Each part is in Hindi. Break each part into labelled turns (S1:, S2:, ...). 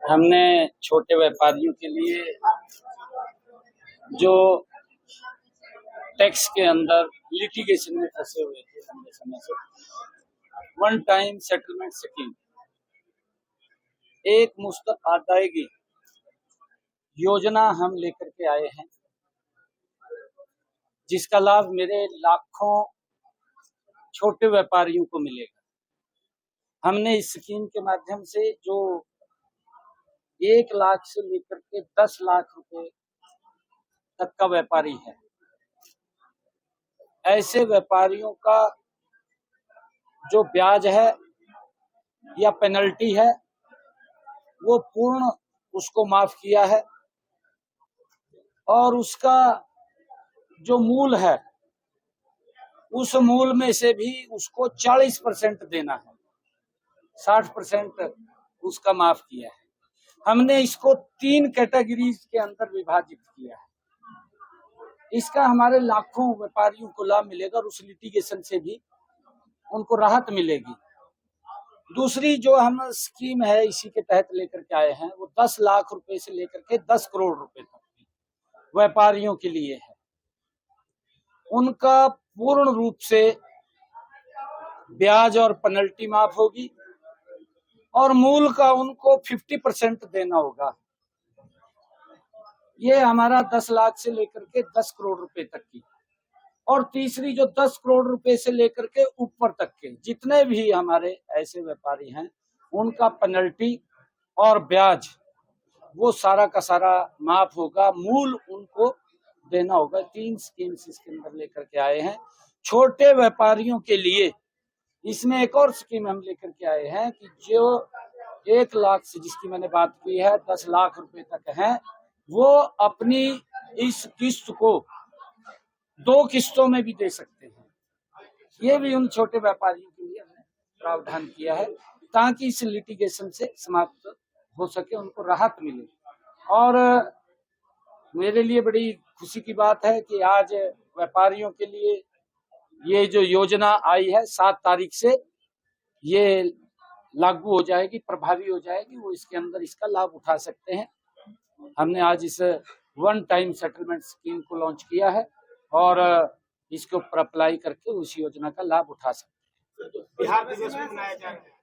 S1: हमने छोटे व्यापारियों के लिए जो टैक्स के अंदर लिटिगेशन में फंसे हुए थे लंबे समय से, वन टाइम सेटलमेंट स्कीम, एक मुश्त अदायगी योजना हम लेकर के आए हैं, जिसका लाभ मेरे लाखों छोटे व्यापारियों को मिलेगा। हमने इस स्कीम के माध्यम से जो 1 लाख से लेकर के 10 लाख रुपए तक का व्यापारी है, ऐसे व्यापारियों का जो ब्याज है या पेनल्टी है वो पूर्ण उसको माफ किया है, और उसका जो मूल है उस मूल में से भी उसको 40% देना है, 60% उसका माफ किया है। हमने इसको 3 कैटेगरीज के अंदर विभाजित किया है। इसका हमारे लाखों व्यापारियों को लाभ मिलेगा और उस लिटिगेशन से भी उनको राहत मिलेगी। दूसरी जो हम स्कीम है इसी के तहत लेकर के आए हैं, वो 10 लाख रुपए से लेकर के 10 करोड़ रुपए तक की व्यापारियों के लिए है। उनका पूर्ण रूप से ब्याज और पेनल्टी माफ होगी और मूल का उनको 50% देना होगा। ये हमारा 10 लाख से लेकर के 10 करोड़ रुपए तक की। और तीसरी जो 10 करोड़ रुपए से लेकर के ऊपर तक के जितने भी हमारे ऐसे व्यापारी हैं, उनका पेनल्टी और ब्याज वो सारा का सारा माफ होगा, मूल उनको देना होगा। 3 स्कीम्स इसके अंदर लेकर के आए हैं छोटे व्यापारियों के लिए। इसमें एक और स्कीम हम लेकर के आए हैं कि जो 1 लाख से जिसकी मैंने बात की है 10 लाख रुपए तक है, वो अपनी इस किस्त को 2 किस्तों में भी दे सकते हैं। ये भी उन छोटे व्यापारियों के लिए हमने प्रावधान किया है ताकि इस लिटिगेशन से समाप्त हो सके, उनको राहत मिले। और मेरे लिए बड़ी खुशी की बात है कि आज व्यापारियों के लिए ये जो योजना आई है 7 तारीख से ये लागू हो जाएगी, प्रभावी हो जाएगी। वो इसके अंदर इसका लाभ उठा सकते हैं। हमने आज इस वन टाइम सेटलमेंट स्कीम को लॉन्च किया है और इसके ऊपर अप्लाई करके उस योजना का लाभ उठा सकते हैं।
S2: बिहार दिवस भी मनाया जा रहा है।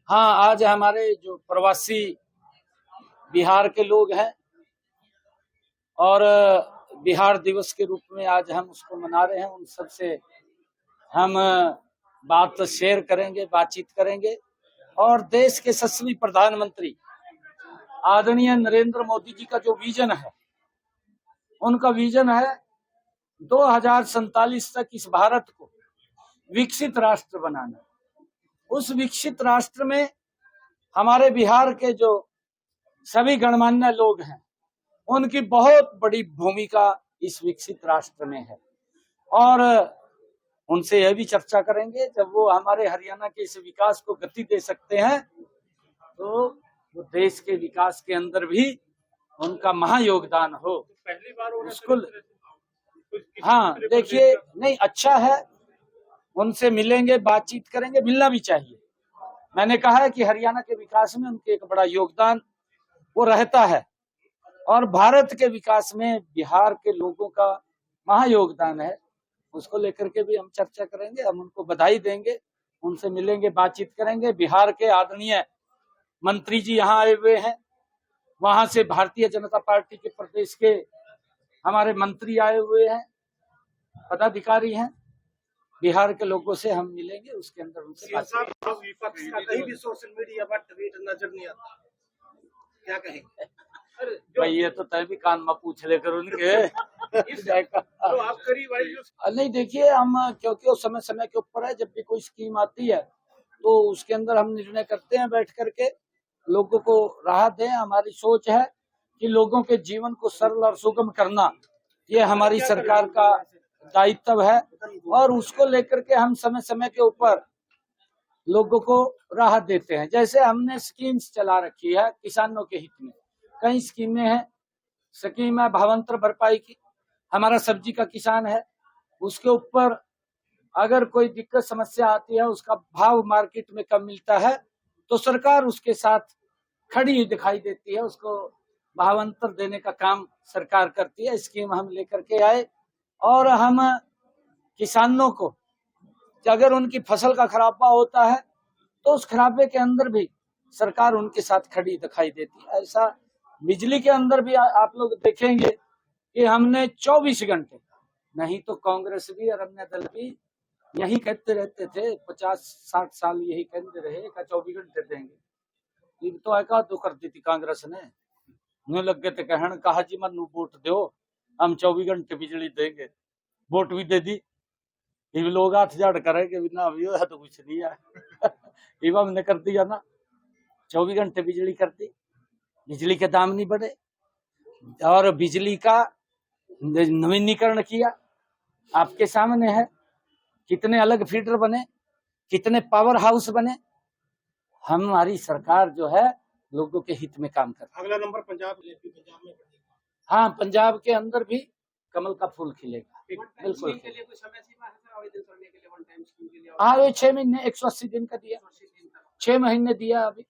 S1: हाँ, आज हमारे जो प्रवासी बिहार के लोग हैं और बिहार दिवस के रूप में आज हम उसको मना रहे हैं, उन सब से हम बात शेयर करेंगे, बातचीत करेंगे। और देश के यशस्वी प्रधानमंत्री आदरणीय नरेंद्र मोदी जी का जो विजन है, उनका विजन है 2047 तक इस भारत को विकसित राष्ट्र बनाना। उस विकसित राष्ट्र में हमारे बिहार के जो सभी गणमान्य लोग हैं, उनकी बहुत बड़ी भूमिका इस विकसित राष्ट्र में है। और उनसे यह भी चर्चा करेंगे, जब वो हमारे हरियाणा के इस विकास को गति दे सकते हैं तो वो देश के विकास के अंदर भी उनका महायोगदान हो।
S2: पहली बार
S1: उसको हाँ देखिए, नहीं अच्छा है, उनसे मिलेंगे, बातचीत करेंगे, मिलना भी चाहिए। मैंने कहा है कि हरियाणा के विकास में उनके एक बड़ा योगदान वो रहता है और भारत के विकास में बिहार के लोगों का महायोगदान है। उसको लेकर के भी हम चर्चा करेंगे, हम उनको बधाई देंगे, उनसे मिलेंगे, बातचीत करेंगे। बिहार के आदरणीय मंत्री जी यहाँ आए हुए हैं, वहां से भारतीय जनता पार्टी के प्रदेश के हमारे मंत्री आए हुए हैं, पदाधिकारी हैं। बिहार के लोगों से हम मिलेंगे, उसके अंदर उनसे बात करेंगे।
S2: विपक्ष का कहीं भी सोशल मीडिया पर ट्वीट नजर नहीं आता, क्या कहेंगे?
S1: भाई ये तो तय भी कान में पूछ लेकर उनके
S2: तो आप करीब
S1: नहीं देखिए, हम क्योंकि वो समय समय के ऊपर है, जब भी कोई स्कीम आती है तो उसके अंदर हम निर्णय करते हैं बैठ करके, लोगों को राहत दें। हमारी सोच है कि लोगों के जीवन को सरल और सुगम करना, ये हमारी सरकार का दायित्व है और उसको लेकर के हम समय समय के ऊपर लोगों को राहत देते हैं। जैसे हमने स्कीम्स चला रखी है किसानों के हित में, कई स्कीमें हैं। स्कीम है भावांतर भरपाई की, हमारा सब्जी का किसान है, उसके ऊपर अगर कोई दिक्कत समस्या आती है, उसका भाव मार्केट में कम मिलता है तो सरकार उसके साथ खड़ी हुई दिखाई देती है, उसको भावांतर देने का काम सरकार करती है। स्कीम हम लेकर के आए और हम किसानों को कि अगर उनकी फसल का खराबा होता है तो उस खराबे के अंदर भी सरकार उनके साथ खड़ी दिखाई देती है। ऐसा बिजली के अंदर भी आप लोग देखेंगे कि हमने 24 घंटे, नहीं तो कांग्रेस भी और अन्य दल भी यही कहते रहते थे, 50-60 साल यही कहते रहे कि 24 घंटे देंगे। ये तो एका तो कर दी थी कांग्रेस ने, मुझे लग गए थे कहन कहा जी मनु वोट दो, हम 24 घंटे बिजली देंगे। वोट भी दे दी, ये लोग हाथ झाड़ करेंगे बिना अभी तो कुछ नहीं है। ये हमने कर दिया ना, 24 घंटे बिजली कर दी, बिजली के दाम नहीं बढ़े और बिजली का नवीनीकरण किया, आपके सामने है। कितने अलग फीडर बने, कितने पावर हाउस बने। हमारी सरकार जो है लोगों के हित में काम कर।
S2: अगला नंबर पंजाब में।
S1: हाँ, पंजाब के अंदर भी कमल का फूल खिलेगा, बिल्कुल।
S2: के लिए कोई समय सीमा है सर आवेदन करने के लिए? वन टाइम स्कीम के लिए
S1: हाँ, 6 महीने 180 दिन का दिया, 6 महीने दिया अभी।